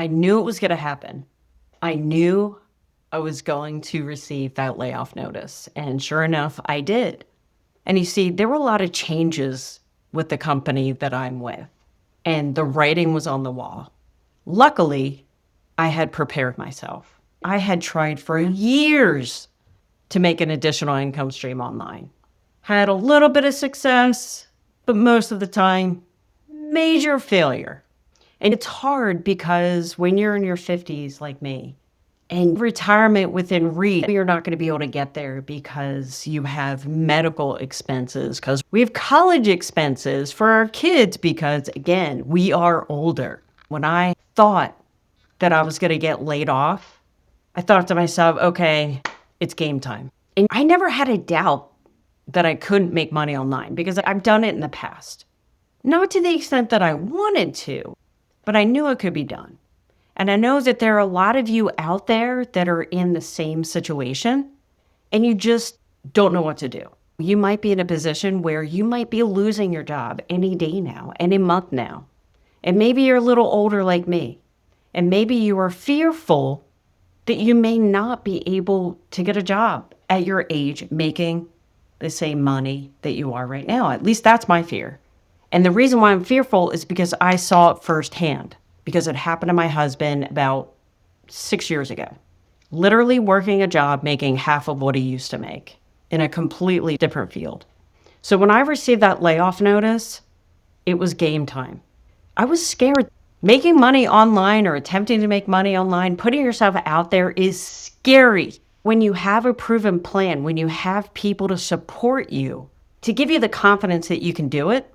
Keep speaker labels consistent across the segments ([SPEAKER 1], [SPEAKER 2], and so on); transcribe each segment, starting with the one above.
[SPEAKER 1] I knew it was going to happen. I knew I was going to receive that layoff notice. And sure enough, I did. And you see, there were a lot of changes with the company that I'm with, and the writing was on the wall. Luckily, I had prepared myself. I had tried for years to make an additional income stream online. Had a little bit of success, but most of the time, major failure. And it's hard because when you're in your 50s like me, and retirement within reach, you're not going to be able to get there because you have medical expenses, because we have college expenses for our kids, because again, we are older. When I thought that I was going to get laid off, I thought to myself, okay, it's game time. And I never had a doubt that I couldn't make money online because I've done it in the past. Not to the extent that I wanted to, but I knew it could be done. And I know that there are a lot of you out there that are in the same situation and you just don't know what to do. You might be in a position where you might be losing your job any day now, any month now. And maybe you're a little older like me. And maybe you are fearful that you may not be able to get a job at your age making the same money that you are right now. At least that's my fear. And the reason why I'm fearful is because I saw it firsthand. Because it happened to my husband about 6 years ago. Literally working a job making half of what he used to make in a completely different field. So when I received that layoff notice, it was game time. I was scared. Making money online or attempting to make money online, putting yourself out there is scary. When you have a proven plan, when you have people to support you, to give you the confidence that you can do it,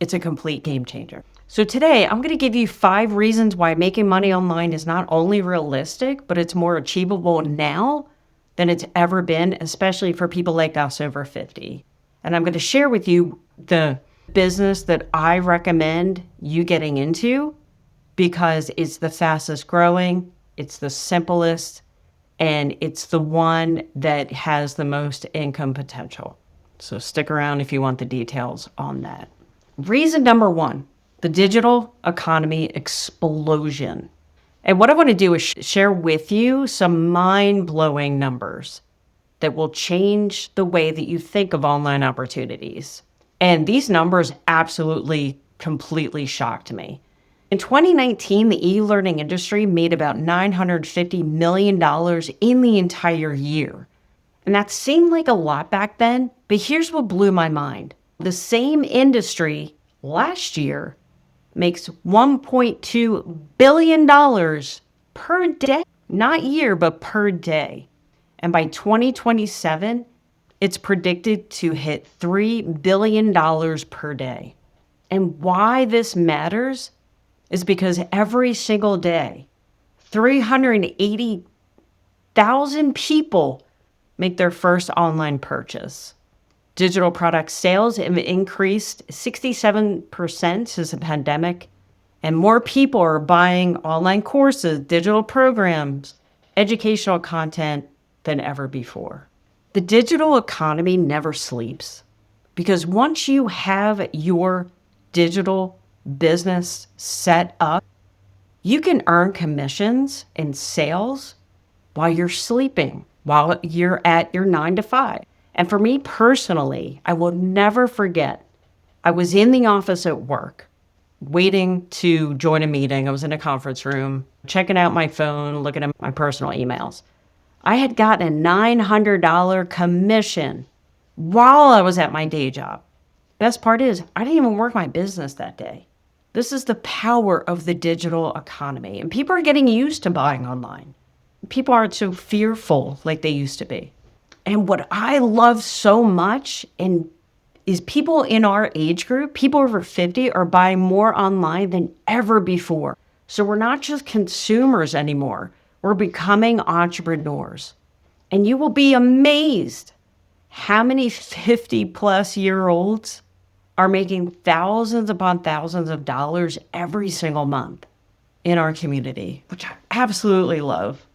[SPEAKER 1] it's a complete game changer. So today, I'm going to give you 5 reasons why making money online is not only realistic, but it's more achievable now than it's ever been, especially for people like us over 50. And I'm going to share with you the business that I recommend you getting into because it's the fastest growing, it's the simplest, and it's the one that has the most income potential. So stick around if you want the details on that. Reason number 1. The digital economy explosion. And what I want to do is share with you some mind-blowing numbers that will change the way that you think of online opportunities. And these numbers absolutely, completely shocked me. In 2019, the e-learning industry made about $950 million in the entire year. And that seemed like a lot back then, but here's what blew my mind. The same industry last year makes $1.2 billion per day, not year, but per day. And by 2027, it's predicted to hit $3 billion per day. And why this matters is because every single day, 380,000 people make their first online purchase. Digital product sales have increased 67% since the pandemic, and more people are buying online courses, digital programs, educational content than ever before. The digital economy never sleeps because once you have your digital business set up, you can earn commissions and sales while you're sleeping, while you're at your 9 to 5. And for me personally, I will never forget, I was in the office at work, waiting to join a meeting. I was in a conference room, checking out my phone, looking at my personal emails. I had gotten a $900 commission while I was at my day job. Best part is, I didn't even work my business that day. This is the power of the digital economy. And people are getting used to buying online. People aren't so fearful like they used to be. And what I love so much is people in our age group, people over 50, are buying more online than ever before. So we're not just consumers anymore. We're becoming entrepreneurs. And you will be amazed how many 50-plus-year-olds are making thousands upon thousands of dollars every single month in our community, which I absolutely love.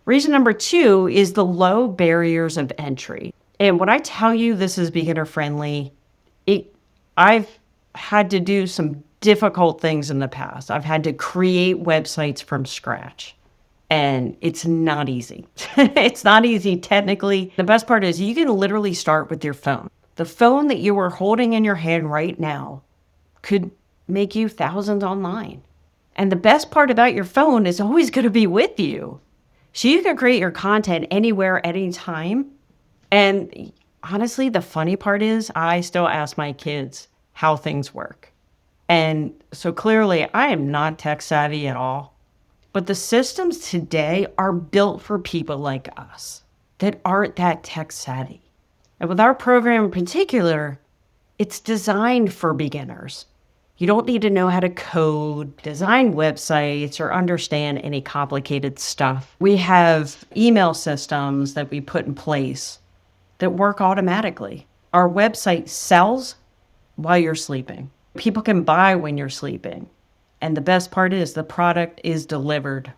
[SPEAKER 1] Reason number 2 is the low barriers of entry. And when I tell you this is beginner friendly, I've had to do some difficult things in the past. I've had to create websites from scratch, and it's not easy. It's not easy technically. The best part is you can literally start with your phone. The phone that you are holding in your hand right now could make you thousands online. And the best part about your phone is always going to be with you. So you can create your content anywhere, anytime. And honestly, the funny part is I still ask my kids how things work. And so clearly I am not tech savvy at all. But the systems today are built for people like us that aren't that tech savvy. And with our program in particular, it's designed for beginners. You don't need to know how to code, design websites, or understand any complicated stuff. We have email systems that we put in place that work automatically. Our website sells while you're sleeping. People can buy when you're sleeping. And the best part is the product is delivered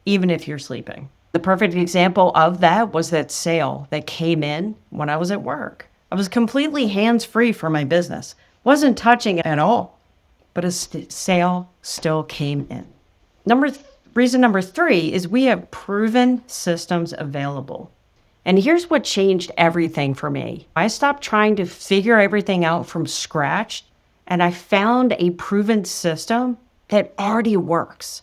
[SPEAKER 1] even if you're sleeping. The perfect example of that was that sale that came in when I was at work. I was completely hands-free for my business. Wasn't touching it at all. But a sale still came in. Reason number 3 is we have proven systems available. And here's what changed everything for me. I stopped trying to figure everything out from scratch, and I found a proven system that already works.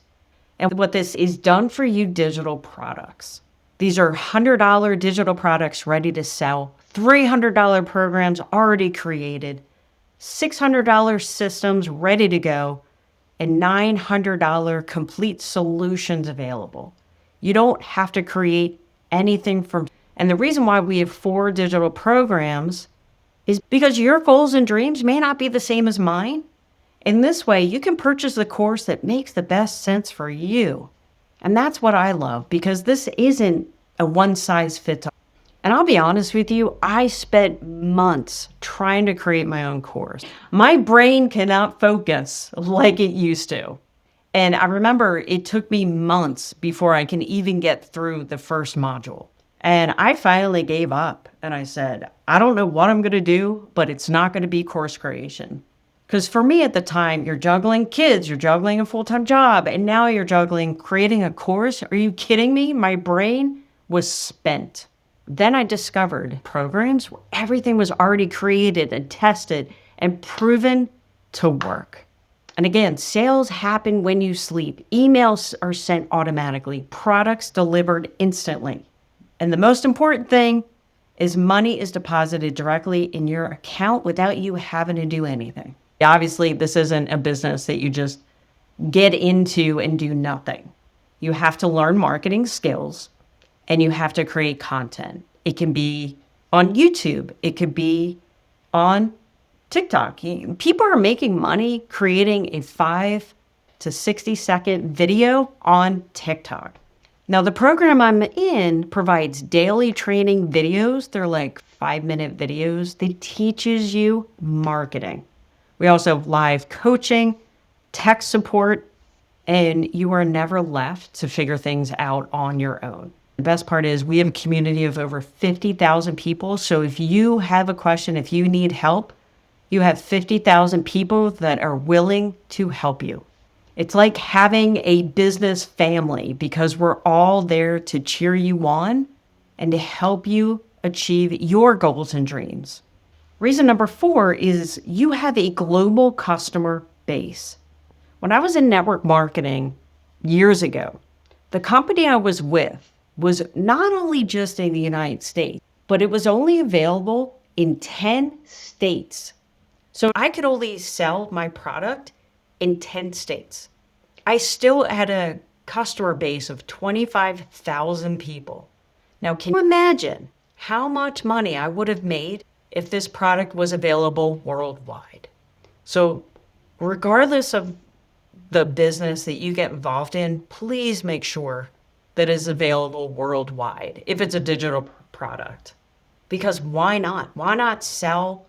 [SPEAKER 1] And what this is done for you digital products. These are $100 digital products ready to sell, $300 programs already created, $600 systems ready to go, and $900 complete solutions available. You don't have to create anything from. And the reason why we have 4 digital programs is because your goals and dreams may not be the same as mine. In this way, you can purchase the course that makes the best sense for you. And that's what I love, because this isn't a one-size-fits-all. And I'll be honest with you, I spent months trying to create my own course. My brain cannot focus like it used to. And I remember it took me months before I can even get through the first module. And I finally gave up and I said, I don't know what I'm going to do, but it's not going to be course creation. Because for me at the time, you're juggling kids, you're juggling a full-time job, and now you're juggling creating a course. Are you kidding me? My brain was spent. Then I discovered programs where everything was already created and tested and proven to work. And again, sales happen when you sleep. Emails are sent automatically. Products delivered instantly. And the most important thing is money is deposited directly in your account without you having to do anything. Obviously, this isn't a business that you just get into and do nothing. You have to learn marketing skills and you have to create content. It can be on YouTube. It could be on TikTok. People are making money creating a 5 to 60-second video on TikTok. Now, the program I'm in provides daily training videos. They're like 5-minute videos that teaches you marketing. We also have live coaching, tech support, and you are never left to figure things out on your own. The best part is we have a community of over 50,000 people. So if you have a question, if you need help, you have 50,000 people that are willing to help you. It's like having a business family because we're all there to cheer you on and to help you achieve your goals and dreams. Reason number 4 is you have a global customer base. When I was in network marketing years ago, the company I was with was not only just in the United States, but it was only available in 10 states. So I could only sell my product in 10 states. I still had a customer base of 25,000 people. Now, can you imagine how much money I would have made if this product was available worldwide? So regardless of the business that you get involved in, please make sure that it's available worldwide if it's a digital product. Because why not? Why not sell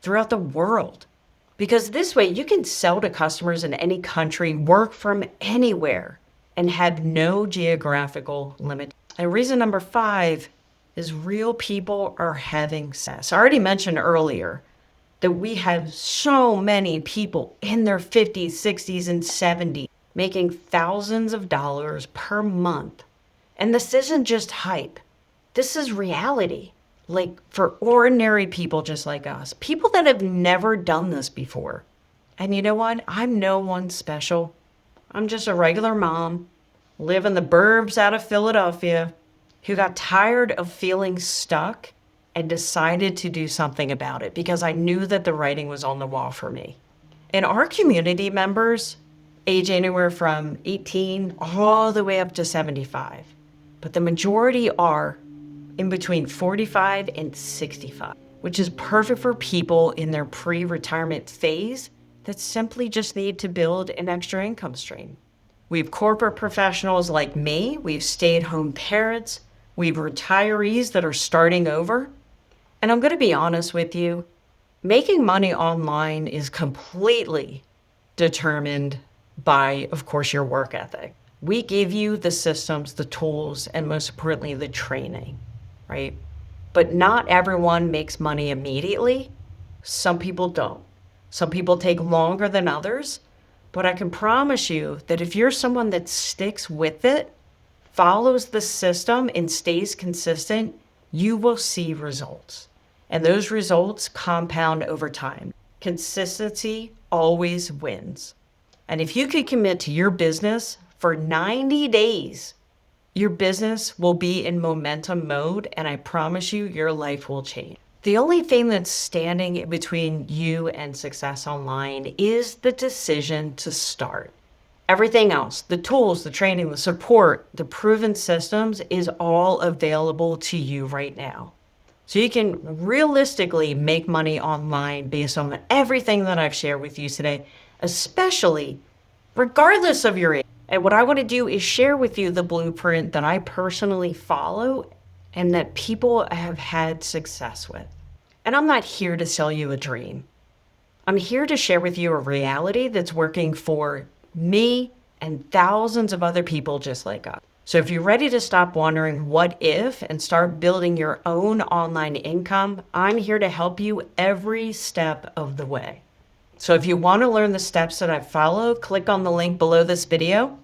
[SPEAKER 1] throughout the world? Because this way you can sell to customers in any country, work from anywhere, and have no geographical limit. And reason number 5 is real people are having success. I already mentioned earlier that we have so many people in their 50s, 60s, and 70s making thousands of dollars per month. And this isn't just hype. This is reality. Like for ordinary people just like us, people that have never done this before. And you know what? I'm no one special. I'm just a regular mom, live in the burbs out of Philadelphia, who got tired of feeling stuck and decided to do something about it because I knew that the writing was on the wall for me. And our community members age anywhere from 18 all the way up to 75, but the majority are in between 45 and 65, which is perfect for people in their pre-retirement phase that simply just need to build an extra income stream. We have corporate professionals like me, we have stay-at-home parents, we have retirees that are starting over. And I'm going to be honest with you, making money online is completely determined by, of course, your work ethic. We give you the systems, the tools, and most importantly, the training, right? But not everyone makes money immediately. Some people don't. Some people take longer than others. But I can promise you that if you're someone that sticks with it, follows the system, and stays consistent, you will see results. And those results compound over time. Consistency always wins. And if you could commit to your business for 90 days, your business will be in momentum mode, and I promise you, your life will change. The only thing that's standing in between you and success online is the decision to start. Everything else, the tools, the training, the support, the proven systems is all available to you right now. So you can realistically make money online based on everything that I've shared with you today, especially regardless of your age. And what I want to do is share with you the blueprint that I personally follow and that people have had success with. And I'm not here to sell you a dream. I'm here to share with you a reality that's working for me and thousands of other people just like us. So if you're ready to stop wondering what if and start building your own online income, I'm here to help you every step of the way. So if you want to learn the steps that I follow, click on the link below this video.